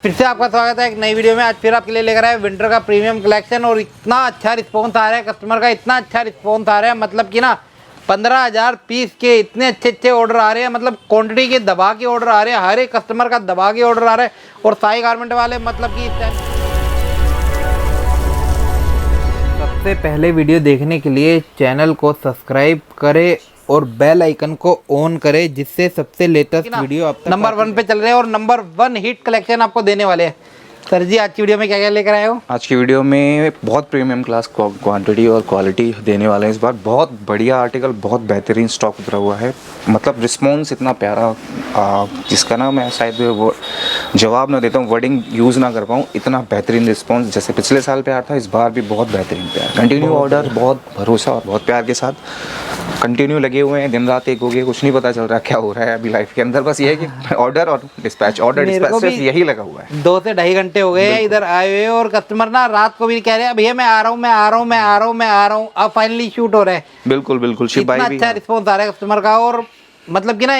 फिर से आपका स्वागत है एक नई वीडियो में। आज फिर आपके लिए लेकर आए विंटर का प्रीमियम कलेक्शन और इतना अच्छा रिस्पॉन्स आ रहा है कस्टमर का, इतना अच्छा रिस्पॉन्स आ रहा है मतलब कि ना 15,000 पीस के इतने अच्छे ऑर्डर आ रहे हैं, मतलब क्वांटिटी के दबा के ऑर्डर आ रहे हैं, हर एक कस्टमर का दबा के ऑर्डर आ रहा है। और साई गारमेंट वाले मतलब कि सबसे पहले वीडियो देखने के लिए चैनल को सब्सक्राइब करें और बेल आइकन को ऑन करें, जिससे सबसे लेटेस्ट वीडियो आप तक नंबर 1 पे चल रहे हैं और नंबर 1 हिट कलेक्शन आपको देने वाले हैं। सर जी, आज की वीडियो में क्या क्या लेकर आए हो? आज की वीडियो में बहुत प्रीमियम क्लास क्वांटिटी और क्वालिटी देने वाले हैं इस बार। बहुत बढ़िया आर्टिकल, बहुत बेहतरीन स्टॉक उतरा हुआ है। मतलब रिस्पॉन्स इतना प्यारा, जिसका ना मैं शायद वो जवाब ना देता हूँ, वर्डिंग यूज़ ना कर पाऊँ, इतना बेहतरीन रिस्पॉन्स जैसे पिछले साल प्यार था, इस बार भी बहुत बेहतरीन प्यार। कंटिन्यू ऑर्डर, बहुत भरोसा और बहुत प्यार के साथ कंटिन्यू लगे हुए हैं। दिन रात एक हो गए, कुछ नहीं पता चल रहा क्या हो रहा है अभी लाइफ के अंदर। बस ये है कि ऑर्डर और डिस्पैच, ऑर्डर डिस्पैच, सिर्फ यही लगा हुआ है। 2 से 2.5 घंटे हो गए इधर आए हुए और कस्टमर ना रात को भी कह रहे हैं भैया मैं आ रहा हूँ। अब फाइनली शूट हो रहा है। बिल्कुल बिल्कुल शिव भाई भी अच्छा रिस्पॉन्स आ रहा है कस्टमर का। और मतलब कि ना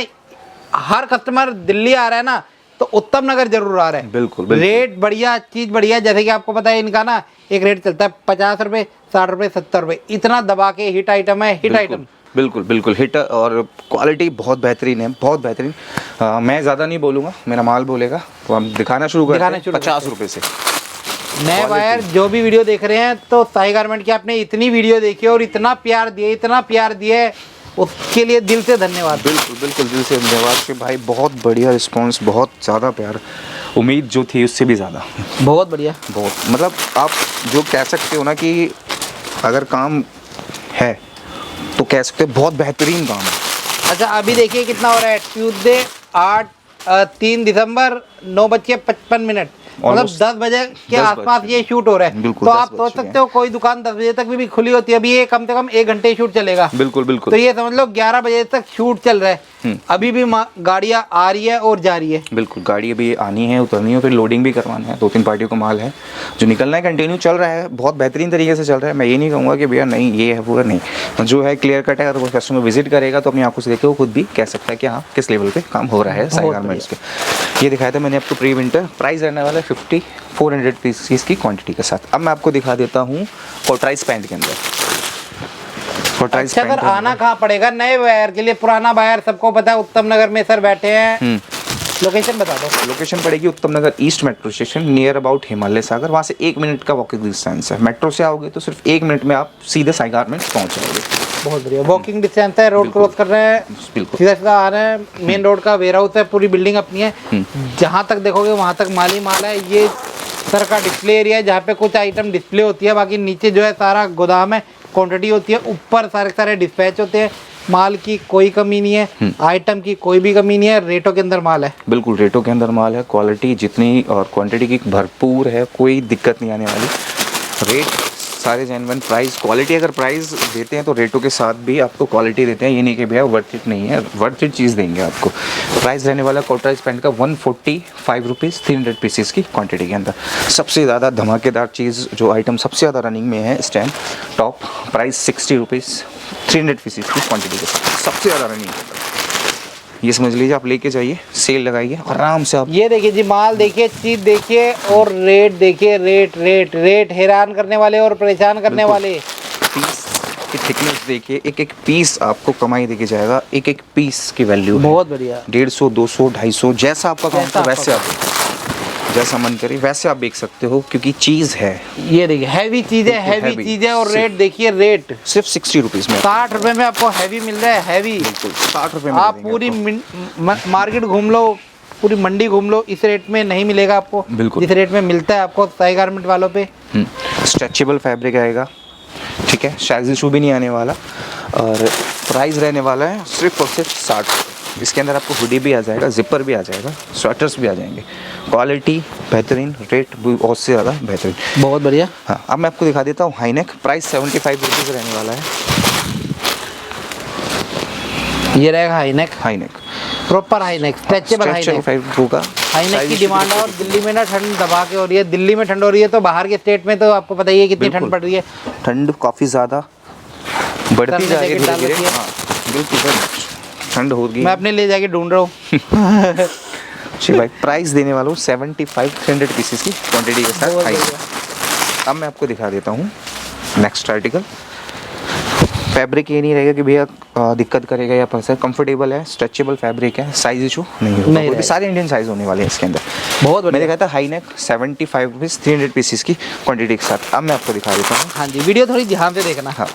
हर कस्टमर दिल्ली आ रहा है ना तो उत्तम नगर जरूर आ रहा है। बिल्कुल रेट बढ़िया, चीज बढ़िया। जैसे कि आपको पता है इनका ना एक रेट चलता है 50 रुपए, 60 रुपए, 70 रुपए, इतना दबा के हिट आइटम है। हिट आइटम बिल्कुल बिल्कुल हिट और क्वालिटी बहुत बेहतरीन है, बहुत बेहतरीन। मैं ज़्यादा नहीं बोलूँगा, मेरा माल बोलेगा तो हम दिखाना शुरू करते हैं। 50 रुपये से नए बायर जो भी वीडियो देख रहे हैं तो साई गारमेंट की आपने इतनी वीडियो देखी और इतना प्यार दिए, उसके लिए दिल से धन्यवाद। बिल्कुल बिल्कुल दिल से धन्यवाद कि भाई बहुत बढ़िया रिस्पांस, बहुत ज़्यादा प्यार, उम्मीद जो थी उससे भी ज़्यादा। बहुत बढ़िया, बहुत मतलब आप जो कह सकते हो ना कि अगर काम है तो कह सकते हो बहुत बेहतरीन काम है। अच्छा अभी देखिए कितना हो रहा है। ट्यूसडे 3 दिसंबर 9:55, मतलब 10 बजे के आसपास ये शूट हो रहा है। तो आप सोच सकते हो कोई दुकान 10 बजे तक भी खुली होती है, अभी ये कम से कम 1 घंटे शूट चलेगा। बिल्कुल बिल्कुल। तो ये समझ लो 11 बजे तक शूट चल रहा है। अभी भी गाड़ियाँ आ रही है और जा रही है। बिल्कुल, गाड़ी अभी आनी है, उतरनी है, फिर लोडिंग भी करवाना है। 2-3 पार्टियों का माल है जो निकलना है। कंटिन्यू चल रहा है, बहुत बेहतरीन तरीके से चल रहा है। मैं ये नहीं कहूँगा कि भैया नहीं ये है वो है, नहीं, जो है क्लियर कट है। अगर वो कस्टमर विजिट करेगा तो अपनी आंखों से देखे वो खुद भी कह सकता है कि हाँ किस लेवल पे काम हो रहा है साई गारमेंट्स के। ये दिखाया था मैंने आपको प्री विंटर। प्राइस रहने वाला है 400 पीसेस की क्वांटिटी के साथ। अब मैं आपको दिखा देता हूँ कोटराइज पैंट के अंदर। अच्छा सर, आना कहाँ पड़ेगा नए बायर के लिए? पुराना बायर सबको पता है उत्तम नगर में सर बैठे हैं। लोकेशन बता दो। लोकेशन पड़ेगी Uttam Nagar east metro station, near about Himalaya Sagar. वहाँ से 1 मिनट का वॉकिंग डिस्टेंस है। मेट्रो से आओगे तो सिर्फ 1 मिनट में आप सीधे साई गारमेंट्स पहुँच जाओगे। बहुत बढ़िया वॉकिंग डिस्टेंस है। रोड क्रॉस कर रहे हैं, सीधा सीधा आ रहे हैं। मेन रोड का वेयर हाउस है, पूरी बिल्डिंग अपनी है। जहाँ तक देखोगे वहाँ तक माल ही माल है। ये सर का डिस्प्ले एरिया है जहाँ पे कुछ आइटम डिस्प्ले होती है, बाकी नीचे जो है सारा गोदाम है, क्वांटिटी होती है। ऊपर सारे डिस्पैच होते हैं। माल की कोई कमी नहीं है, आइटम की कोई भी कमी नहीं है। रेटों के अंदर माल है। बिल्कुल रेटों के अंदर माल है। क्वालिटी जितनी और क्वांटिटी की भरपूर है, कोई दिक्कत नहीं आने वाली। रेट सारे जेन्युइन, प्राइस क्वालिटी। अगर प्राइस देते हैं तो रेटों के साथ भी आपको क्वालिटी देते हैं। ये नहीं कि भैया वर्थ इट नहीं है, वर्थ इट चीज़ देंगे आपको। प्राइस रहने वाला कोटराइज पैंट का 145 रुपीज़ 300 पीसेस की क्वांटिटी के अंदर। सबसे ज़्यादा धमाकेदार चीज़ जो आइटम सबसे ज़्यादा रनिंग में है इस time, top, price 60 rupees 300 pieces की क्वांटिटी के साथ सबसे ज़्यादा रनिंग है। ये समझ लीजिए, आप लेके जाइए, सेल लगाइए आराम से। आप ये देखिए जी, माल देखिए, चीज देखिए और रेट देखिए। रेट हैरान करने वाले और परेशान करने वाले। पीस की थिकनेस देखिए, एक पीस आपको कमाई देके जाएगा। एक पीस की वैल्यू बहुत बढ़िया। 150, 200, 250, जैसा आपका काम हो वैसे आप जैसा मन करे वैसे आप बेच सकते हो, क्योंकि चीज़ है। ये देखिए हैवी चीज़ है, हैवी चीज़ है। और रेट देखिए, रेट सिर्फ 60 रुपीज़ में, 60 रुपए में आपको हैवी मिल रहा है। हैवी बिल्कुल 60 रुपए में। आप पूरी मार्केट घूम लो, पूरी मंडी घूम लो, इस रेट में नहीं मिलेगा आपको। बिल्कुल जिस रेट में मिलता है आपको साई गारमेंट वालों पे। स्ट्रेचेबल फैब्रिक आएगा, ठीक है, शाइज इशू भी नहीं आने वाला। और प्राइस रहने वाला है सिर्फ और सिर्फ 60। इसके अंदर आपको हुडी भी आ जाएगा, जिपर भी आ जाएगा, स्वेटर्स भी आ जाएंगे। क्वालिटी बेहतरीन, रेट भी बहुत से ज़्यादा बेहतरीन। बहुत बढ़िया। हाँ, अब मैं आपको दिखा देता हूँ हाईनेक। प्राइस 75 रुपीज़ रहने वाला है। ये रहेगा high neck, proper high neck, stretchable high neck होगा। हाईनेक की डिमांड है। और दिल्ली में ना ठंड दबा के हो रही है। दिल्ली में ठंड हो रही है तो बाहर के स्टेट में तो आपको पता ही है कितनी ठंड पड़ रही है। ठंड काफ़ी ज़्यादा बढ़ती जा रही है धीरे-धीरे। बिल्कुल ठंड होगी। मैं अपने ले जाके ढूंढ रहा हूँ। जी भाई, प्राइस देने वाला हूँ 75 300 पीसेस की क्वांटिटी के साथ। बहुत आइए बढ़िया। अब मैं आपको दिखा देता हूँ नेक्स्ट आर्टिकल। फैब्रिक ये नहीं रहेगा कि भैया दिक्कत करेगा या पर कंफर्टेबल है, स्ट्रेचेबल फैब्रिक है, साइज इशू नहीं होगा, नहीं कोई भी रहेगा। सारे इंडियन साइज होने वाले हैं इसके अंदर। बहुत मैंने बढ़िया। कहा था हाई नेक 75 रुपीज़ 300 पीसेस की क्वांटिटी के साथ। अब मैं आपको दिखा देता हूँ। हाँ जी, वीडियो थोड़ी ध्यान से देखना। हाँ,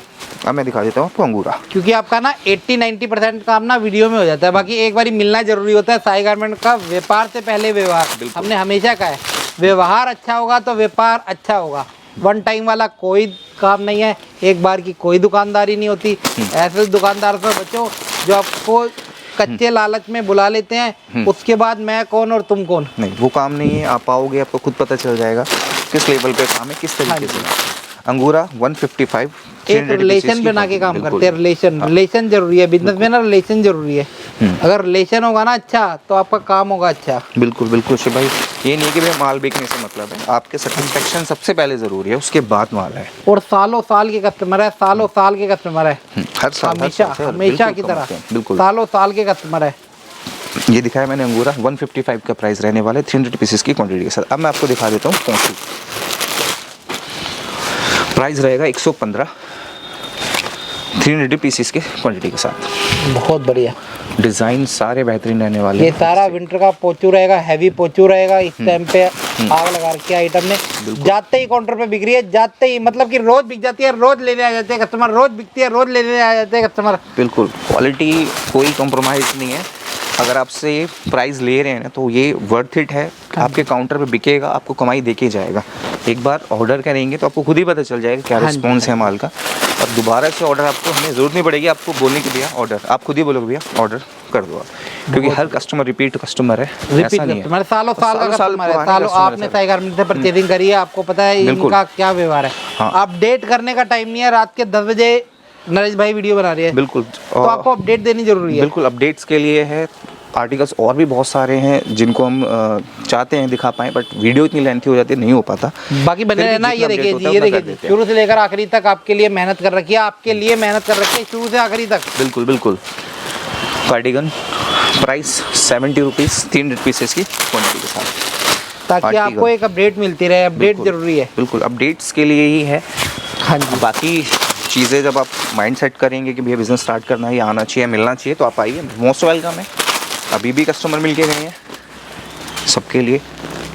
अब मैं दिखा देता हूँ आपको अंगूरा। क्योंकि आपका ना 80-90% काम ना वीडियो में हो जाता है, बाकी एक बारी मिलना जरूरी होता है। साई गारमेंट का व्यापार से पहले व्यवहार, हमने हमेशा कहा है व्यवहार अच्छा होगा तो व्यापार अच्छा होगा। वन टाइम वाला कोई काम नहीं है, एक बार की कोई दुकानदारी नहीं होती। ऐसे दुकानदार से बचो जो आपको कच्चे लालच में बुला लेते हैं, उसके बाद मैं कौन और तुम कौन। नहीं, वो काम नहीं है, आप आओगे आपको खुद पता चल जाएगा किस लेवल पे काम है, किस तरीके से। अंगूरा 155 एक रिलेशन बना के काम करते हैं। रिलेशन जरूरी है बिजनेस में ना, रिलेशन जरूरी है। अगर रिलेशन होगा ना अच्छा तो आपका काम होगा अच्छा। बिल्कुल बिल्कुल शिव भाई, ये नहीं कि भाई माल बेचने से मतलब है, आपके सेटिस्फेक्शन सबसे पहले ज़रूरी है, उसके बाद माल है। और सालों साल के कस्टमर है, सालों साल के कस्टमर है, हर साल हमेशा की तरह बिल्कुल सालों साल के कस्टमर है। ये दिखाया मैंने अंगूरा 155 का प्राइस रहने वाला है 300 पीसेस की क्वांटिटी के साथ। अब मैं आपको दिखा देता हूँ पौंसी। प्राइस रहेगा 115 300 पीसेस के क्वांटिटी के साथ। बहुत बढ़िया डिज़ाइन सारे बेहतरीन रहने वाले ये हैं। सारा विंटर का पोचू रहेगा, हैवी पोचू रहेगा। इस टाइम पे आग लगा रखी है आइटम ने, जाते ही काउंटर पे बिक रही है, जाते ही मतलब कि रोज बिक जाती है, रोज लेने आ जाते हैं कस्टमर, रोज बिकती है, रोज लेने आ जाते हैं कस्टमर। बिल्कुल, क्वालिटी कोई कॉम्प्रोमाइज़ नहीं है। अगर आपसे प्राइस ले रहे हैं ना तो ये वर्थ इट है, आपके काउंटर पे बिकेगा, आपको कमाई देके जाएगा। एक बार ऑर्डर करेंगे तो आपको खुद ही पता चल जाएगा क्या रिस्पॉन्स है माल का, और दोबारा से ऑर्डर आपको हमें ज़रूरत नहीं पड़ेगी आपको बोलने की भैया ऑर्डर, आप खुद ही बोलोगे भैया ऑर्डर कर दो आप, क्योंकि हर कस्टमर रिपीट कस्टमर है। रिपीट कस्टमर, सालों साल का कस्टमर है, सालों आपने साई गारमेंट से परचेजिंग करी है, आपको पता है इनका क्या व्यवहार है। अपडेट करने का टाइम नहीं है, रात के 10 बजे नरेश भाई वीडियो बना रही है, बिल्कुल, तो आपको अपडेट देनी जरूरी है। बिल्कुल, अपडेट्स के लिए है। आर्टिकल्स और भी बहुत सारे हैं जिनको हम चाहते हैं दिखा पाएँ, बट वीडियो इतनी लेंथी हो जाती है, नहीं हो पाता। बाकी बने रहना। ये देखिए जी, ये देखिए शुरू से लेकर आखिरी तक आपके लिए मेहनत कर रखी है, आपके लिए मेहनत कर रखी है शुरू से आखिरी तक। बिल्कुल बिल्कुल। कार्डिगन प्राइस 70 रुपीज़ 300 पीसेस की क्वांटिटी के साथ, ताकि आपको एक अपडेट मिलती रहे। अपडेट जरूरी है, बिल्कुल, अपडेट्स के लिए ही है। हाँ जी। बाकी चीज़ें जब आप माइंड सेट करेंगे कि भैया बिज़नेस स्टार्ट करना है, या आना चाहिए, मिलना चाहिए, तो आप आइए, मोस्ट वेलकम है। अभी भी कस्टमर मिल के गए हैं सबके लिए,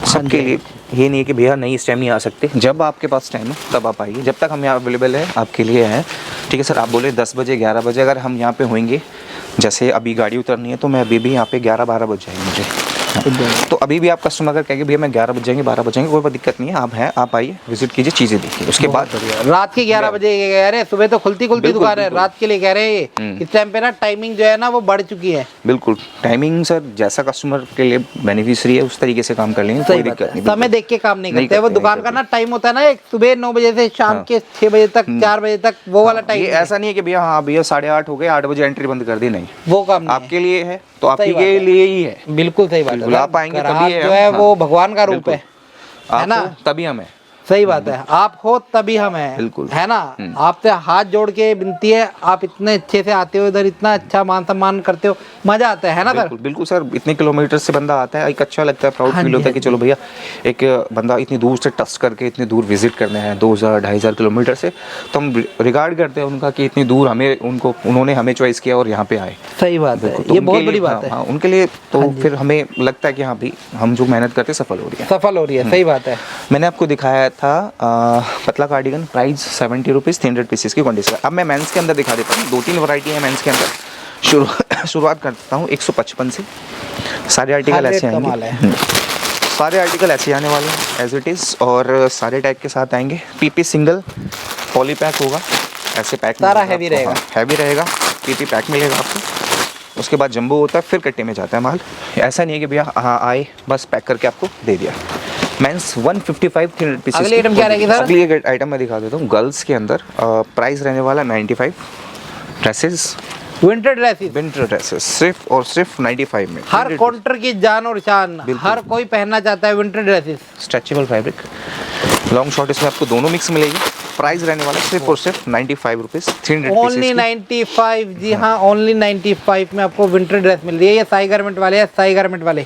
सबके लिए। ये नहीं है कि भैया नहीं इस टाइम नहीं आ सकते, जब आपके पास टाइम है तब आप आइए, जब तक हम यहाँ अवेलेबल है आपके लिए है। ठीक है सर, आप बोले 10 बजे 11 बजे अगर हम यहाँ पे होंगे, जैसे अभी गाड़ी उतरनी है तो मैं अभी भी यहाँ पे 11-12 बज जाएंगे मुझे, तो अभी भी आप कस्टमर अगर कहेंगे भैया मैं 11 बज जाएंगे 12 बजेंगे, कोई दिक्कत नहीं है, आप हैं, आप आइए, विजिट कीजिए, चीज़ें देखिए, उसके बाद रात के 11 बजे कह रहे, सुबह तो खुलती दुकान है, रात के लिए कह रहे हैं। इस टाइम पे ना टाइमिंग जो है ना वो बढ़ चुकी है। बिल्कुल, टाइमिंग सर जैसा कस्टमर के लिए बेनिफिशियरी है उस तरीके से काम कर लेंगे, कोई दिक्कत नहीं। समय देख के काम नहीं करते, वो दुकान का ना टाइम होता है ना, एक सुबह 9 बजे से शाम के 6 बजे तक, 4 बजे तक, वो वाला टाइम। ऐसा नहीं है कि भैया हाँ भैया 8:30 हो गए 8 बजे एंट्री बंद कर दी, नहीं, वो काम आपके लिए है, तो आपके लिए ही है। बिल्कुल सही बात है, आप आएंगे तभी जो है वो भगवान का रूप है ना, तभी हमें। सही बात है, आप हो तभी हम हैं, बिल्कुल, है ना। आपसे हाथ जोड़ के विनती है, आप इतने अच्छे से आते हो इधर, इतना अच्छा मान सम्मान करते हो, मजा आता है ना सर। बिल्कुल सर, इतने किलोमीटर से बंदा आता है, एक अच्छा लगता है, प्राउड फील होता है कि चलो भैया एक बंदा इतनी दूर से टच करके इतनी दूर विजिट करने हैं 2000-2500 किलोमीटर से, तो हम रिगार्ड करते हैं उनका कि इतनी दूर हमें उन्होंने हमें चॉइस किया और यहाँ पे आए। सही बात है, ये बहुत बड़ी बात है उनके लिए, तो फिर हमें लगता है कि हाँ भाई हम जो मेहनत करते सफल हो रही है। सही बात है। मैंने आपको दिखाया था पतला कार्डिगन, प्राइस 70 रुपीज़ 300 पीसेस की क्वांटिटी। अब मैं मेंस के अंदर दिखा देता हूँ, 2-3 वैरायटी है मेंस के अंदर। शुरुआत करता हूँ 155 से। सारे आर्टिकल ऐसे आएंगे, सारे आर्टिकल ऐसे आने वाले हैं एज इट इज़, और सारे टैग के साथ आएंगे। पीपी सिंगल पॉली पैक होगा, ऐसे पैक सारा हैवी रहेगा, हैवी रहेगा, पीपी पैक मिलेगा आपको। उसके बाद जंबो होता है, फिर कट्टे में जाता है माल। ऐसा नहीं है कि भैया हाँ आए बस पैक करके आपको दे दिया। Mains 155 300 pieces. अगली आइटम क्या रहेगी सर? अगली आइटम मैं दिखा देता हूँ गर्ल्स के अंदर। प्राइस रहने वाला 95। ड्रेसेस, विंटर ड्रेसेस सिर्फ और सिर्फ 95 में। हर काउंटर की जान और शान, हर कोई पहनना चाहता है winter dresses. Stretchable fabric, long short, इसमें आपको दोनों मिक्स मिलेगी। प्राइस रहने वाला सिर्फ और सिर्फ 95 रुपीज़ 300 ओनली 95। जी हाँ, ओनली 95 में आपको विंटर ड्रेस मिल रही है। ये साई गारमेंट वाले हैं, साई गारमेंट वाले।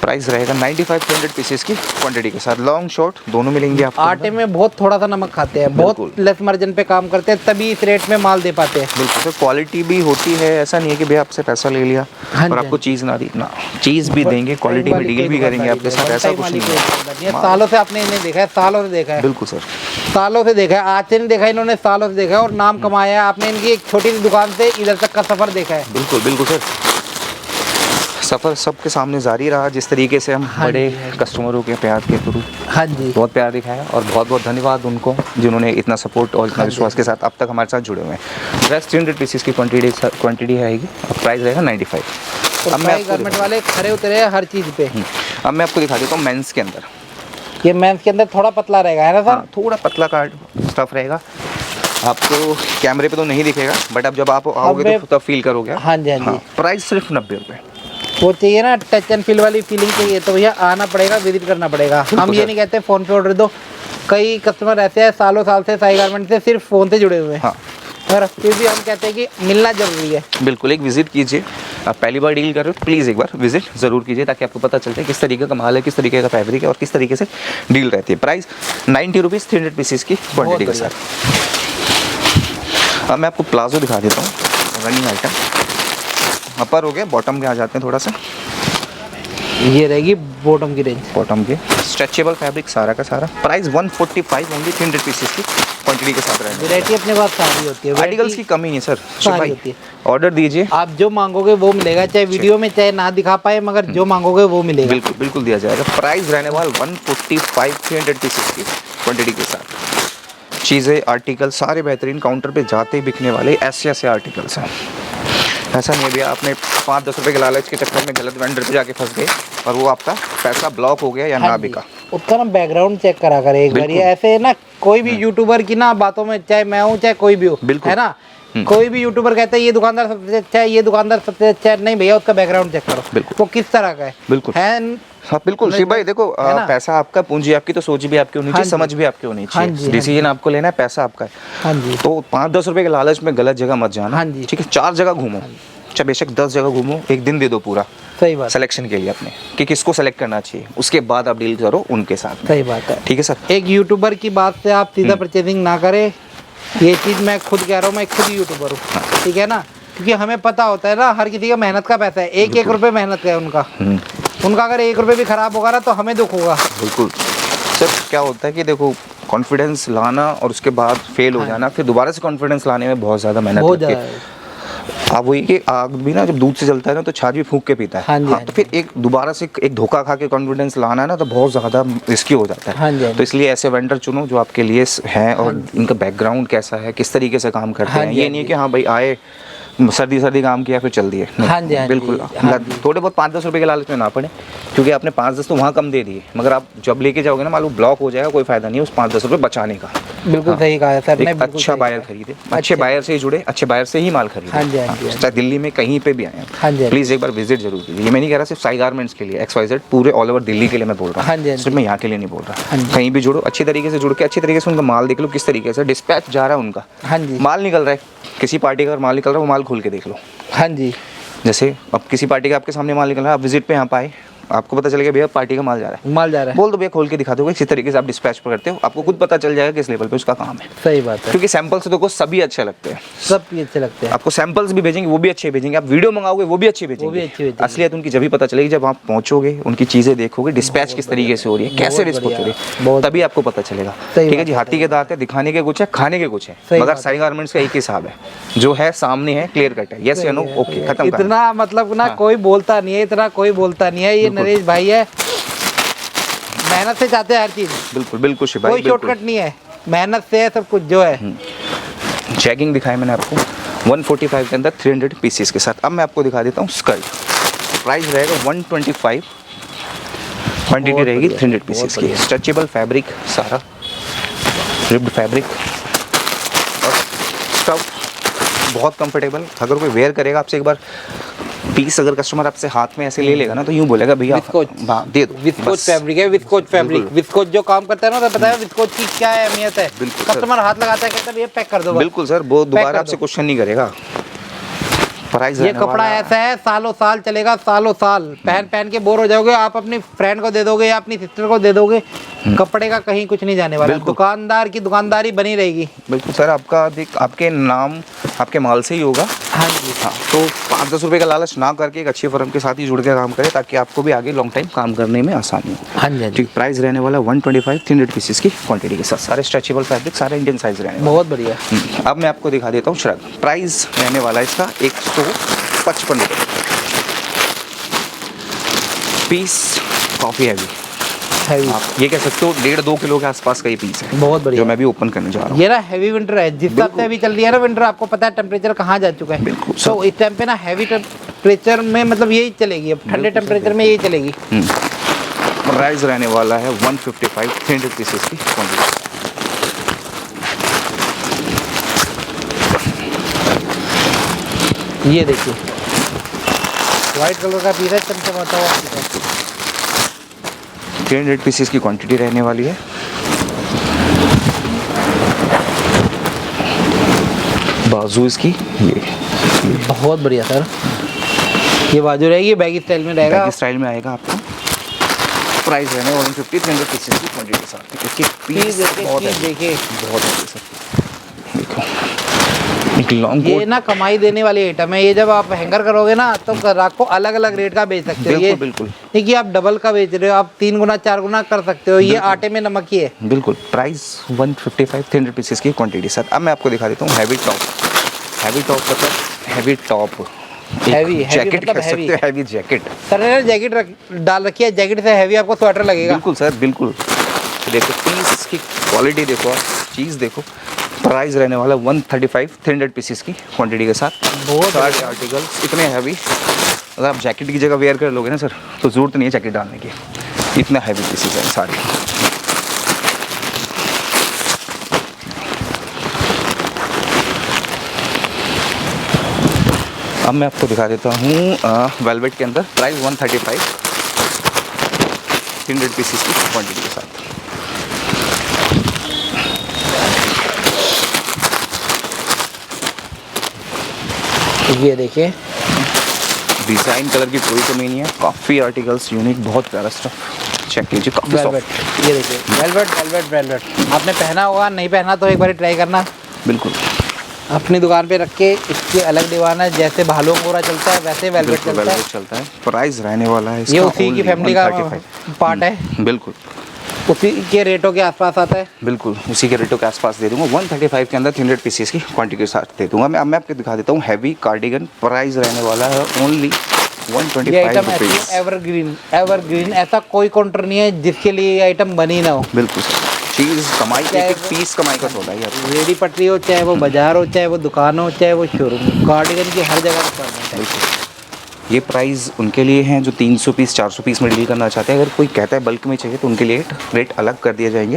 प्राइस रहेगा 95 300 पीसेस की क्वांटिटी के साथ, लॉन्ग शॉर्ट दोनों मिलेंगे आपको। आटे में बहुत थोड़ा सा नमक खाते हैं, बहुत लेस मार्जिन पे काम करते हैं, तभी इस रेट में माल दे पाते हैं। बिल्कुल सर, क्वालिटी भी होती है, ऐसा नहीं है कि भैया आपसे पैसा ले लिया और आपको चीज़ ना दी ना, चीज़ भी देंगे, क्वालिटी में डील भी करेंगे आपके साथ, ऐसा कुछ नहीं है। सालों से आपने इन्हें देखा है, सालों से देखा है। बिल्कुल सर, सालों से देखा है, आज से नहीं देखा, इन्होंने सालों से देखा है और नाम कमाया है। आपने इनकी एक छोटी सी दुकान से इधर तक का सफर देखा है। बिल्कुल बिल्कुल सर, सफ़र सबके सामने जारी रहा, जिस तरीके से हम बड़े कस्टमरों के प्यार के थ्रू हाँ जी, बहुत प्यार दिखाया और बहुत बहुत धन्यवाद उनको जिन्होंने इतना सपोर्ट और इतना विश्वास के साथ अब तक हमारे साथ जुड़े हुए हैं। ड्रेस 300 पीसेस की क्वांटिटी रहेगी और प्राइस रहेगा 95। अब मैं गारमेंट वाले खड़े उतरे हैं हर चीज़ पे। अब मैं आपको दिखा देता हूँ मेंस के अंदर। ये मेंस के अंदर थोड़ा पतला रहेगा, है ना सर? हाँ, थोड़ा पतला का स्टफ रहेगा, आपको कैमरे पे तो नहीं दिखेगा, बट अब जब आप आओगे तो तब फील करोगे। हाँ जी, हाँ जी। प्राइस सिर्फ 90 रुपये। वो चाहिए ना टच एंड फील वाली फीलिंग चाहिए तो भैया आना पड़ेगा, विजिट करना पड़ेगा। हम ये नहीं कहते फ़ोन पे ऑर्डर दो, कई कस्टमर ऐसे हैं सालों साल से साई गारमेंट से सिर्फ फ़ोन से जुड़े हुए हैं। हाँ, और फिर भी हम कहते हैं कि मिलना ज़रूरी है। बिल्कुल, एक विजिट कीजिए। आप पहली बार डील कर रहे हो, प्लीज़ एक बार विजिट ज़रूर कीजिए ताकि आपको पता चलता है किस तरीके का माल है, किस तरीके का फैब्रिक है और किस तरीके से डील रहती है। प्राइस 90 रुपीज़ 300 पीसेस की क्वान्टिटी के साथ। अब मैं आपको प्लाजो दिखा देता हूँ, रनिंग आइटम। अपर हो गया, बॉटम के आ जाते हैं थोड़ा सा। ये रहेगी बॉटम की रेंज, बॉटम के स्ट्रेचेबल फैब्रिक सारा का सारा। प्राइस 145 ओनली 300 पीसेस की क्वांटिटी के साथ रहेगा। वैरायटी अपने पास सारी होती है, आर्टिकल्स की कमी नहीं सर, सारी होती है। ऑर्डर दीजिए, आप जो मांगोगे वो मिलेगा, चाहे वीडियो में चाहे ना दिखा पाए, मगर जो मांगोगे वो मिलेगा। बिल्कुल बिल्कुल दिया जाएगा। प्राइस रहने वाला 145 300 पीसेस की क्वांटिटी के साथ। चीज़ें आर्टिकल सारे बेहतरीन, काउंटर पे जाते ही बिकने वाले ऐसे ऐसे आर्टिकल्स हैं। ऐसा नहीं है भैया आपने 5-10 रुपये के लालच के चक्कर में गलत वेंडर पे जाके फंस गए और वो आपका पैसा ब्लॉक हो गया या ना बिका। उसका ना बैकग्राउंड चेक करा कर एक बार। ये ऐसे ना कोई भी यूट्यूबर की ना बातों में, चाहे मैं हूँ चाहे कोई भी हो, है ना, कोई भी यूट्यूबर कहता है ये दुकानदार सबसे अच्छा है, ये दुकानदार सबसे अच्छा है। नहीं भैया, उसका बैकग्राउंड चेक करो, वो किस तरह का है। बिल्कुल है। हाँ बिल्कुल शिव भाई, देखो पैसा आपका, पूंजी आपकी, तो सोच भी आपकी होनी चाहिए, समझ भी आपकी होनी चाहिए। डिसीजन आपको लेना है, पैसा आपका है। हाँ जी। तो 5-10 रुपये के लालच में गलत जगह मत जाना। हाँ जी। ठीक है, 4 जगह घूमो, चाहे बेशक 10 जगह घूमो, एक दिन दे दो पूरा सही बात सिलेक्शन के लिए अपने कि किसको सेलेक्ट करना चाहिए, उसके बाद आप डील करो उनके साथ। सही बात है। ठीक है सर। एक यूट्यूबर की बात से आप सीधा परचेजिंग ना करें, ये चीज़ मैं खुद कह रहा हूँ, मैं खुद यूट्यूबर हूँ। ठीक है ना, क्योंकि हमें पता होता है ना हर किसी का मेहनत का पैसा है, एक एक रुपये मेहनत का है उनका। उनका अगर 1 रुपये भी खराब होगा ना तो हमें दुख होगा। बिल्कुल सर, क्या होता है कि देखो कॉन्फिडेंस लाना और उसके बाद फेल हो जाना, फिर दोबारा से कॉन्फिडेंस लाने में बहुत ज़्यादा मेहनत लगती है। आप वही कि आग भी ना जब दूध से जलता है ना तो छाछ भी फूंक के पीता है। हाँ, तो फिर एक दोबारा से एक धोखा खा के कॉन्फिडेंस लाना है ना तो बहुत ज़्यादा रिस्की हो जाता है। तो इसलिए ऐसे वेंडर चुनो जो आपके लिए हैं और इनका बैकग्राउंड कैसा है, किस तरीके से काम करते हैं। ये नहीं है कि हाँ भाई आए सर्दी काम किया फिर चल दिए। हाँ जी, बिल्कुल। थोड़े बहुत 5-10 रुपये के लालच में ना पड़े, क्योंकि आपने 5-10 तो वहाँ कम दे दिए, मगर आप जब लेके जाओगे ना मालूम ब्लॉक हो जाएगा, कोई फायदा नहीं है उस 5-10 रुपये बचाने का। बिल्कुल सही कहा है सर ने। अच्छा बायर खरीदे, अच्छे बायर से ही जुड़े, अच्छे बायर से ही माल खरीदे, चाहे दिल्ली में कहीं पे भी आए। प्लीज़ एक बार विजिट जरूर कीजिए। ये मैं नहीं कह रहा सिर्फ साई गारमेंट्स के लिए, XYZ पूरे ऑल ओवर दिल्ली के लिए मैं बोल रहा हूँ, सिर्फ मैं यहाँ के लिए नहीं बोल रहा। कहीं भी जुड़ो, अच्छी तरीके से जुड़ के अच्छी तरीके से उनका माल देख लो, किस तरीके से डिस्पैच जा रहा है उनका। हाँ जी। माल निकल रहा है, किसी पार्टी का माल निकल रहा है, वो माल खोल के देख लो। हाँ जी। जैसे अब किसी पार्टी का आपके सामने माल निकल रहा है, आप विजिट पे यहाँ पे आए, आपको पता चलेगा भैया पार्टी का माल जा रहा है, बोल दो भैया खोल के दिखा दोगे, इसी तरीके से आप डिस्पैच पर करते हो, आपको खुद पता चल जाएगा किस लेवल पे उसका काम है। सही बात है, क्योंकि सैंपल से देखो सभी अच्छे लगते हैं, सब भी अच्छे लगते हैं। आपको सैंपल्स भी भेजेंगे वो भी अच्छे भेजेंगे, आप वीडियो मंगाओगे वो भी अच्छे भेजेंगे। असलियत उनकी जब भी पता चलेगी जब आप पहुंचोगे, उनकी चीजें देखोगे, डिस्पैच किस तरीके से हो रही है, कैसे डिस्पैच हो रही है, तभी आपको पता चलेगा। ठीक है जी, हाथी के दांत है, दिखाने के कुछ है, खाने के कुछ है, मगर साई गारमेंट्स का एक हिसाब है, जो है सामने है, क्लियर कट है, यस या नो, ओके खत्म। इतना मतलब ना कोई बोलता नहीं है, इतना कोई बोलता नहीं है। ये नरेश भाई है, मेहनत से चाहते हैं हर चीज। बिल्कुल बिल्कुल शिव भाई, कोई शॉर्टकट नहीं है, मेहनत से है सब कुछ जो है। जैगिंग दिखाई मैंने आपको 145 के अंदर 300 पीसेस के साथ। अब मैं आपको दिखा देता हूँ स्कर्ट। प्राइस रहेगा 125, क्वांटिटी रहेगी 300 पीसेस की। स्ट्रेचेबल फैब्रिक, सारा रिब्ड फैब्रिक और स्टफ बहुत कंफर्टेबल। अगर कोई वेयर करेगा आपसे एक बार पीस, अगर कस्टमर आपसे हाथ में ऐसे ले लेगा ना तो यूं बोलेगा भैया दे दो। विस्कोच फैब्रिक है, विस्कोच फैब्रिक। विस्कोच जो काम करता है ना, तो पता है विस्कोच की क्या अहमियत है। कस्टमर हाथ लगाता है, कहता है भैया पैक कर दो। बिल्कुल सर, वो दोबारा आपसे क्वेश्चन नहीं करेगा प्राइस ये कपड़ा ऐसा है सालों साल चलेगा, सालों साल पहन पहन के बोर हो जाओगे। आप अपनी फ्रेंड को दे दोगे या अपनी सिस्टर को दे दोगे, कपड़े का कहीं कुछ नहीं जाने वाला। दुकानदार की दुकानदारी बनी रहेगी। बिल्कुल सर, आपका देख आपके नाम आपके माल से ही होगा। हाँ जी। हाँ, तो 5-10 रुपए का लालच ना करके एक अच्छी फर्म के साथ ही जुड़ के काम करें, ताकि आपको भी आगे लॉन्ग टाइम काम करने में आसानी हो। हाँ जी। ठीक, प्राइस रहने वाला 125 300 पीसेस की क्वांटिटी के साथ, सारे स्ट्रेचेबल फैब्रिक, सारे इंडियन साइज रहने वाले। बहुत बढ़िया। अब मैं आपको दिखा देता हूँ श्रग। प्राइस रहने वाला है इसका 155 रुपये पीस। काफ़ी हैवी, आप ये कह सकते हो 1.5-2 किलो के आसपास का ये पीस है। बहुत बढ़िया। जो मैं भी ओपन करने जा रहा हूँ। ये ना हैवी विंटर है, जिस हिसाब से अभी चल रही है ना विंटर, आपको पता है टेम्परेचर कहाँ जा चुका है। बिल्कुल। तो इस टाइम पे ना हैवी टेम्परेचर में मतलब यही चलेगी, अब ठंडे टेम्परेचर में यही चलेगी। प्राइस रहने वाला है 155 300 पीसेस की क्वांटिटी। ये देखिए व्हाइट कलर का पीस है, चमचमाता हुआ पीस है। 300 पीसेस की क्वांटिटी रहने वाली है। बाजू इसकी ये बहुत बढ़िया सर। ये बाजू रहेगी, बैगी स्टाइल में रहेगा। बैगी स्टाइल में आएगा आपको। प्राइस रहने 150 300 पीसेस की क्वांटिटी के साथ। इसके पीस बहुत है, देखिए बहुत है सर। देखो एक लॉन्ग ये ना कमाई देने वाली आइटम है। ये जब आप हैंगर करोगे ना तो ग्राहक को अलग अलग रेट का बेच सकते हो। ये बिल्कुल देखिए आप डबल का बेच रहे हो, आप 3 गुना 4 गुना कर सकते हो। ये आटे में नमक ही है। बिल्कुल। प्राइस 155 300 पीसेस की क्वांटिटी सर। अब मैं आपको दिखा देता हूँ हैवी टॉप। हैवी टॉप मतलब हैवी टॉप, हैवी जैकेट मतलब कह सकते हो, हैवी जैकेट। सर ने जैकेट डाल रखी है, जैकेट से हैवी आपको स्वेटर लगेगा। बिल्कुल सर, बिल्कुल। देखो पीस की क्वालिटी देखो, आप चीज़ देखो। प्राइस रहने वाला 135 300 पीसेस की क्वांटिटी के साथ। बहुत सारे आर्टिकल्स इतने हैवी, अगर आप जैकेट की जगह वेयर कर लोगे ना सर, तो ज़रूरत नहीं है जैकेट डालने की। इतने हैवी पीसेस हैं सारे। अब मैं आपको दिखा देता हूँ वेलवेट के अंदर। प्राइस 135 300 पीसेस की क्वांटिटी के साथ। ये देखिए डिज़ाइन कलर की कोई कमी नहीं है, काफ़ी आर्टिकल्स यूनिक, बहुत प्यारा स्टफ। चेक कीजिए, काफ़ी वेलवेट। सॉफ्ट। ये देखिए वेलवेट वेलवेट वेलवेट। आपने पहना होगा, नहीं पहना तो एक बार ट्राई करना। बिल्कुल। अपनी दुकान पे रख के, इसकी अलग दीवान है। जैसे भालू अंगूरा चलता है वैसे वेलवेट चलता है। वेलवेट चलता है। प्राइस रहने वाला है इसका ये उसी की फैमिली का 135। पार्ट है। बिल्कुल उसी के रेटों के आसपास आता है। बिल्कुल उसी के रेटों के आसपास दे दूंगा। 135 के अंदर 300 पीसेस की क्वांटिटी के साथ दे दूंगा। मैं आपको दिखा देता हूँ हैवी कार्डिगन। प्राइस रहने वाला है ओनली ये 125 आइटम ऐसी रुपीज़। एवरग्रीन, एवरग्रीन ऐसा कोई काउंटर नहीं है जिसके लिए ये आइटम बनी ना हो। बिल्कुल चीज़ कमाई, एक एक पीस कमाई का सौदा है यार। रेडी पटरी हो, चाहे वो बाजार हो, चाहे वो दुकान हो, चाहे वो शोरूम, कार्डिगन की हर जगह रिक्वायरमेंट है। बिल्कुल। ये प्राइस उनके लिए हैं जो 300 पीस 400 पीस में डील करना चाहते हैं। अगर कोई कहता है बल्क में चाहिए तो उनके लिए रेट अलग कर दिए जाएंगे।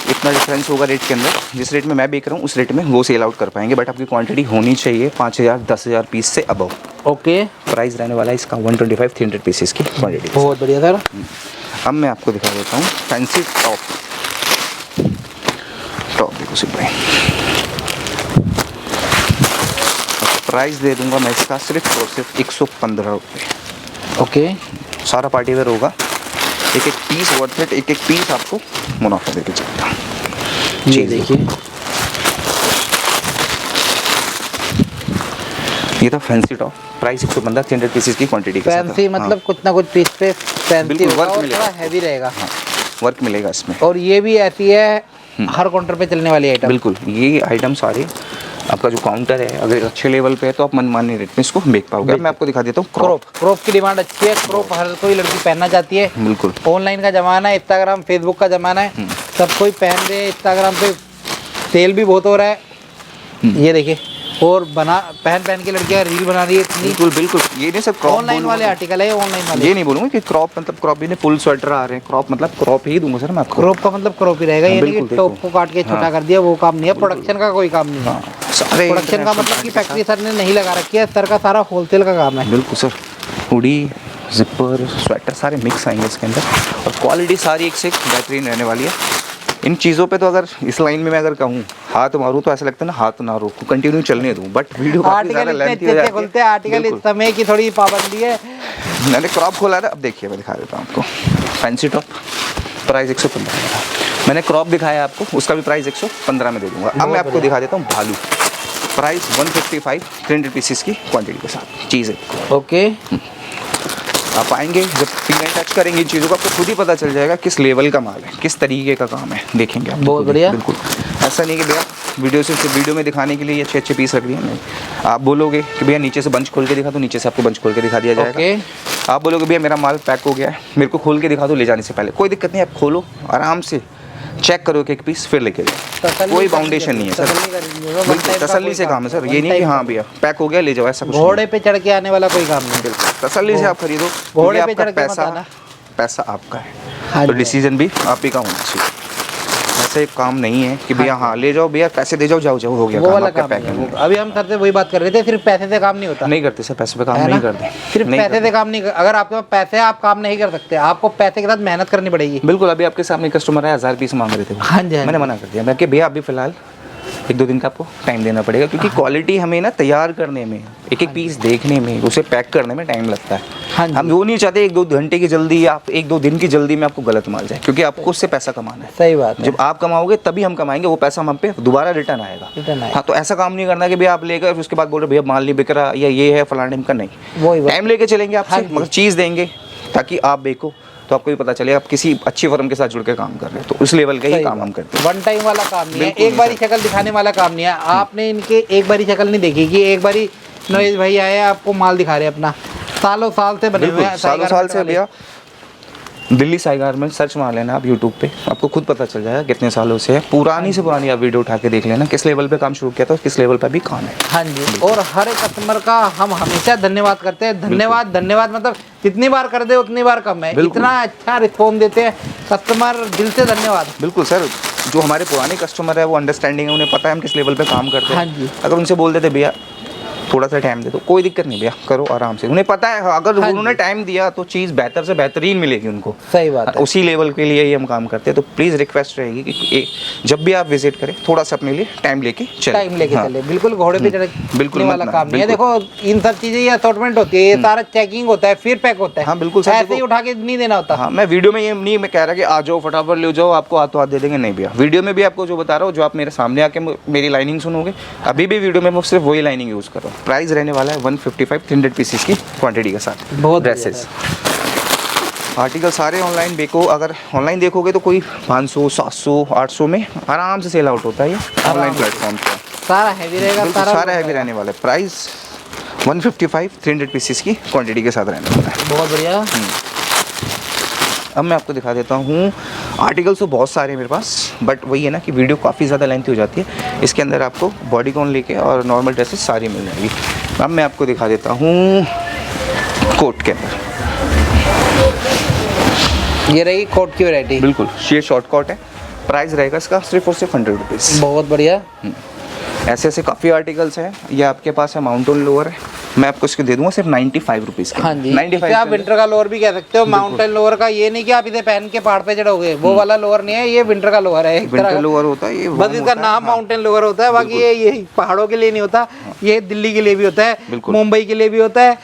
इतना डिफरेंस होगा रेट के अंदर, जिस रेट में मैं बेच रहा हूँ उस रेट में वो सेल आउट कर पाएंगे। बट आपकी क्वांटिटी होनी चाहिए 5000 10,000 पीस से अबव। ओके। प्राइस रहने वाला है इसका 125 300 पीसेस की क्वांटिटी। बहुत बढ़िया सर। अब मैं आपको दिखा देता हूँ फैंसी टॉप। टॉप देखो सिर्फ भाई, प्राइस दे दूंगा मैं इसका सिर्फ और सिर्फ 115 रुपये। ओके। सारा पार्टी वेयर होगा। एक एक पीस वर्थ इट, एक एक पीस आपको मुनाफा देके चलेगा। ये देखिए ये था फैंसी टॉप। प्राइस 115 300 पीसेस की क्वांटिटी के साथ। फैंसी मतलब कुछ ना कुछ पीस पे फैंसी बिल्कुल, होगा वर्क और मिलेगा। थोड़ा हैवी रहेगा। हाँ, वर्क मिलेगा इसमें। और ये भी ऐसी है हर काउंटर पे चलने वाली आइटम। बिल्कुल ये आइटम सारे आपका जो काउंटर है अगर अच्छे लेवल पे है तो आप मनमानी रेट में इसको बेच पाओगे। अब मैं आपको दिखा देता हूँ क्रॉप। क्रॉप की डिमांड अच्छी है। क्रॉप हर कोई लड़की पहनना चाहती है। बिल्कुल। ऑनलाइन का ज़माना है, इंस्टाग्राम फेसबुक का ज़माना है, सब कोई पहन रहे हैं। इंस्टाग्राम पे सेल भी बहुत हो रहा है। ये देखिए, और बना पहन पहन के लड़कियां रील बना रही है इतनी। बिल्कुल बिल्कुल। ये नहीं सब क्रॉप ऑनलाइन वाले आर्टिकल है, ऑनलाइन वाले। ये नहीं बोलूँगा कि क्रॉप मतलब क्रॉप भी नहीं, फुल स्वेटर आ रहे हैं। क्रॉप मतलब क्रॉप ही दूंगा सर मैं आपको। क्रॉप का मतलब क्रॉप ही रहेगा। ये नहीं कि बिल्कुल, टॉप को काट के छोटा कर दिया, वो काम नहीं है। प्रोडक्शन का कोई काम नहीं है। सारे प्रोडक्शन का मतलब कि फैक्ट्री सर ने नहीं लगा रखी है। सर का सारा होलसेल का काम है। बिल्कुल सर। हुडी, जिपर, स्वेटर सारे मिक्स आएंगे इसके अंदर और क्वालिटी सारी एक से एक बेहतरीन रहने वाली है। इन चीज़ों पे तो अगर इस लाइन में मैं अगर कहूँ हाथ मारूँ तो ऐसा लगता है ना हाथ ना रोकूँ, कंटिन्यू चलने दूँ, बट वीडियो काफ़ी ज़्यादा लेंथी हो जाती खुलते हैं आर्टिकल, इस समय की थोड़ी पाबंदी है। मैंने क्रॉप खोला था, अब देखिए मैं दिखा देता हूँ आपको। फैंसी टॉप प्राइस 115 का, मैंने क्रॉप दिखाया आपको, उसका भी प्राइस 115 में दे दूँगा। अब मैं आपको दिखा देता हूँ भालू, प्राइस 155, 300 पीसेस की क्वांटिटी के साथ चीज़ है। ओके, आप आएंगे जब फील एंड टच करेंगे इन चीज़ों को, आपको खुद ही पता चल जाएगा किस लेवल का माल है, किस तरीके का काम है, देखेंगे आप। बहुत बढ़िया। बिल्कुल ऐसा नहीं कि भैया वीडियो सिर्फ वीडियो में दिखाने के लिए अच्छे अच्छे पीस रख दिए, नहीं। आप बोलोगे कि भैया नीचे से बंच खोल के दिखा, तो नीचे से आपको बंच खोल के दिखा दिया जाएगा। आप बोलोगे भैया मेरा माल पैक हो गया है, मेरे को खोल के दिखा दो ले जाने से पहले, कोई दिक्कत नहीं, आप खोलो आराम से चेक करो एक पीस फिर लेके जाओ, कोई बाउंडेशन नहीं है सर, बिल्कुल तसल्ली से काम है सर। ये नहीं कि हाँ भैया पैक हो गया ले जाओ, ऐसा कुछ घोड़े पे चढ़ के आने वाला कोई काम नहीं। बिल्कुल तसल्ली से आप खरीदो, घोड़े पे आपका चढ़ के मत आना। पैसा आपका है, हाँ तो जी। डिसीजन भी आप ही का होना चाहिए। ऐसे काम नहीं है कि भैया हाँ ले जाओ भैया पैसे दे जाओ, जाओ जाओ हो गया वो काम वाला आपका काम पैक नहीं है। अभी हम सर से वही बात कर रहे थे, सिर्फ पैसे से काम नहीं होता। नहीं करते सर, पैसे पे काम है नहीं ना? करते, सिर्फ नहीं पैसे करते। से काम नहीं अगर आपके पास पैसे हैं आप काम नहीं कर सकते, आपको पैसे के साथ मेहनत करनी पड़ेगी। बिल्कुल, अभी आपके सामने कस्टमर आया 1000 पीस मांग रहे थे वो। हाँ जी, हाँ मैंने जी। मना कर दिया, मैं कि भैया अभी फिलहाल 1-2 दिन का आपको टाइम देना पड़ेगा, क्योंकि क्वालिटी हमें ना तैयार करने में, एक एक पीस देखने में, उसे पैक करने में टाइम लगता है। हाँ जी। हम वो नहीं चाहते 1-2 घंटे की जल्दी या 1-2 दिन की जल्दी में आपको गलत माल जाए, क्योंकि आपको उससे पैसा कमाना है। सही बात है। जब आप कमाओगे तभी हम कमाएंगे, वो पैसा हम पे दोबारा रिटर्न आएगा। रिटर्न आएगा। हाँ, तो ऐसा काम नहीं करना कि भैया आप लेकर उसके बाद बोल रहे भैया माल नहीं बिक रहा या ये है फलाने का, नहीं। वही बात। टाइम लेके चलेंगे आपसे, हाँ जी। मगर चीज़ देंगे ताकि आप बेको, तो आपको भी पता चलेगा आप किसी अच्छी फर्म के साथ जुड़ के काम कर रहे हैं, तो उस लेवल का ही काम हम करते हैं। वन टाइम वाला काम नहीं है, बिल्कुल एक बारी नहीं शक्ल दिखाने वाला काम नहीं है। आपने इनके एक बारी शक्ल नहीं देखी कि एक बारी नवेश भाई आए आपको माल दिखा रहे अपना, सालों साल से बने हुए बिल्कुल हैं। सालों साल से भैया दिल्ली साई गारमेंट सर्च मार लेना आप यूट्यूब पे, आपको खुद पता चल जाएगा कितने सालों से है। पुरानी से पुरानी आप वीडियो उठा के देख लेना, किस लेवल पे काम शुरू किया था और किस लेवल पे भी काम है। हाँ जी, और हर एक कस्टमर का हम हमेशा धन्यवाद करते हैं। धन्यवाद धन्यवाद मतलब जितनी बार कर दे उतनी बार कम है। बिल्कुल। इतना अच्छा रिस्पॉन्स देते हैं कस्टमर, दिल से धन्यवाद। बिल्कुल सर, जो हमारे पुराने कस्टमर है वो अंडरस्टैंडिंग है, उन्हें पता है हम किस लेवल पे काम करते हाँ हैं। जी। अगर उनसे बोल देते भैया थोड़ा सा टाइम दे दो, कोई दिक्कत नहीं भैया करो आराम से, उन्हें पता है अगर हाँ उन्होंने जी। टाइम दिया तो चीज़ बेहतर से बेहतरीन मिलेगी उनको। सही बात है। उसी लेवल के लिए ही हम काम करते हैं, तो प्लीज़ रिक्वेस्ट रहेगी कि जब भी आप विजिट करें थोड़ा सा अपने लिए टाइम लेके चले। टाइम लेके हाँ। चले, बिल्कुल घोड़े पे बिल्कुल चढ़ने वाला मत ना, काम नहीं है। देखो इन सब चीजें ये असॉर्टमेंट होती है, ये सारा चेकिंग होता है फिर पैक होता है। हाँ, बिल्कुल सर, ऐसे ही देखो- उठा के नहीं देना होता। हाँ, मैं वीडियो में ये नहीं मैं कह रहा कि आ जाओ फटाफट ले जाओ आपको हाथों हाथ दे देंगे, नहीं भैया। वीडियो में भी आपको जो बता रहा हूँ, जो आप मेरे सामने आके मेरी लाइनिंग सुनोगे, अभी भी वीडियो में मैं सिर्फ वही लाइनिंग यूज़ कर रहा हूँ। प्राइस रहने वाला है 155, 300 पीसेस की क्वांटिटी के साथ। बहुत ड्रेसेस आर्टिकल सारे ऑनलाइन देखो, अगर ऑनलाइन देखोगे तो कोई 500, 700, 800 में आराम से सेल आउट होता है ये ऑनलाइन प्लेटफॉर्म पर। सारा हैवी रहेगा, बिल्कुल सारा हैवी रहने वाला है। प्राइस 155, 300 पीसेस की क्वांटिटी के साथ रहने वाला है। बहुत बढ़िया। अब मैं आपको दिखा देता हूँ। आर्टिकल्स तो बहुत सारे हैं मेरे पास, बट वही है ना कि वीडियो काफ़ी ज़्यादा लेंथी हो जाती है। इसके अंदर आपको बॉडी कॉन लेके और नॉर्मल ड्रेसेस सारी मिल जाएगी। अब मैं आपको दिखा देता हूँ कोट के अंदर। ये रहेगी कोट की वैरायटी। बिल्कुल ये शॉर्ट कोट है, प्राइस रहेगा इसका सिर्फ और सिर्फ 100 रुपीज़। बहुत बढ़िया। ऐसे ऐसे काफ़ी आर्टिकल्स हैं। ये आपके पास है माउंटेन लोअर है, मैं आपको इसके दे दूंगा सिर्फ 95 रुपीज़ का। हाँ जी, 95 इसे आप विंटर का लोअर भी कह सकते हो। माउंटेन लोअर का ये नहीं कि आप इसे पहन के पहाड़ पे चढ़ोगे, वो वाला लोअर नहीं है, ये विंटर का लोअर है एक तरह विंटर का। लोअर होता है ये, बस इसका नाम माउंटेन लोअर होता है, बाकी ये पहाड़ों के लिए नहीं होता। ये दिल्ली के लिए भी होता है, बिल्कुल। मुंबई के लिए भी होता है,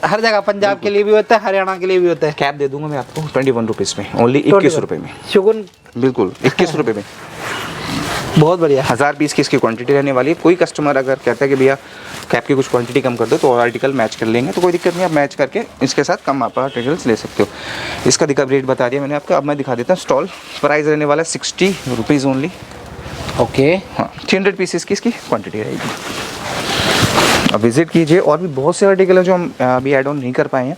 हर जगह, पंजाब के लिए भी होता है, हरियाणा के लिए भी होता है। कैप दे दूंगा मैं आपको 21 रुपीज़ में, ओनली 21 रुपये में। शुगुन, बिल्कुल 21 रुपये में। बहुत बढ़िया। 1000 पीस की इसकी क्वांटिटी रहने वाली है। कोई कस्टमर अगर कहता है कि भैया कैप की कुछ क्वांटिटी कम कर दो तो और आर्टिकल मैच कर लेंगे, तो कोई दिक्कत नहीं, आप मैच करके इसके साथ कम आप आर्टिकल्स ले सकते हो। इसका दिखा रेट बता दिया मैंने आपको। अब मैं दिखा देता हूँ स्टॉल। प्राइस रहने वाला है 60 रुपीज़ ओनली। ओके। हाँ, 300 पीसेस की इसकी क्वांटिटी रहेगी। अब विज़िट कीजिए, और भी बहुत से आर्टिकल हैं जो हम अभी ऐड ऑन नहीं कर पाए हैं।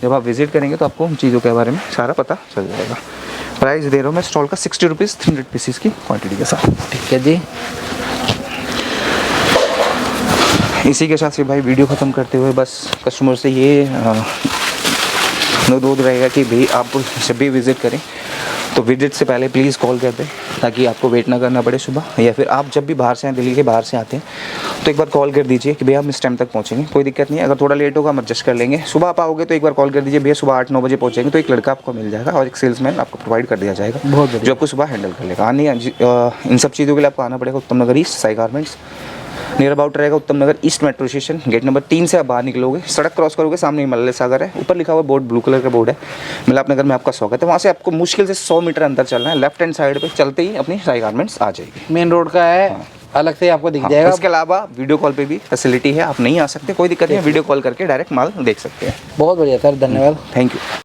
जब आप विज़िट करेंगे तो आपको उन चीज़ों के बारे में सारा पता चल जाएगा। प्राइस दे रहा हूँ मैं स्टॉल का 60 रुपीज़, 300 पीसेस की क्वांटिटी के साथ। ठीक है जी। इसी के साथ से भाई वीडियो ख़त्म करते हुए बस कस्टमर से ये अनुरोध रहेगा कि भाई आप जब भी विज़िट करें तो विजिट से पहले प्लीज़ कॉल कर दें ताकि आपको वेट ना करना पड़े सुबह, या फिर आप जब भी बाहर से आए, दिल्ली के बाहर से आते हैं तो एक बार कॉल कर दीजिए कि भैया हम इस टाइम तक पहुँचेंगे, कोई दिक्कत नहीं है। अगर थोड़ा लेट होगा हम एडजस्ट कर लेंगे। सुबह आप आओगे तो एक बार कॉल कर दीजिए भैया सुबह 8-9 बजे पहुँचेंगे, तो एक लड़का आपको मिल जाएगा और एक सेल्समैन आपको प्रोवाइड कर दिया जाएगा बहुत बढ़िया। जो आपको सुबह हैंडल कर लेगा। आने इन सब चीज़ों के लिए आपको आना पड़ेगा Uttam Nagar east, Sai garments near about रहेगा Uttam Nagar east metro station, gate number 3 से आप बाहर निकलोगे, सड़क क्रॉस करोगे, सामने ही मल्ले सागर है, ऊपर लिखा हुआ बोर्ड ब्लू कलर का बोर्ड है, मिलाप नगर में आपका स्वागत है। वहाँ से आपको मुश्किल से 100 मीटर अंदर चलना है, लेफ्ट हैंड साइड पे चलते ही अपनी साई गारमेंट्स आ जाएगी। मेन रोड का है, अलग से आपको दिख हाँ, जाएगा। इसके अलावा वीडियो कॉल पे भी फैसिलिटी है, आप नहीं आ सकते कोई दिक्कत नहीं है, वीडियो कॉल करके डायरेक्ट माल देख सकते हैं। बहुत बढ़िया सर, धन्यवाद। Thank you.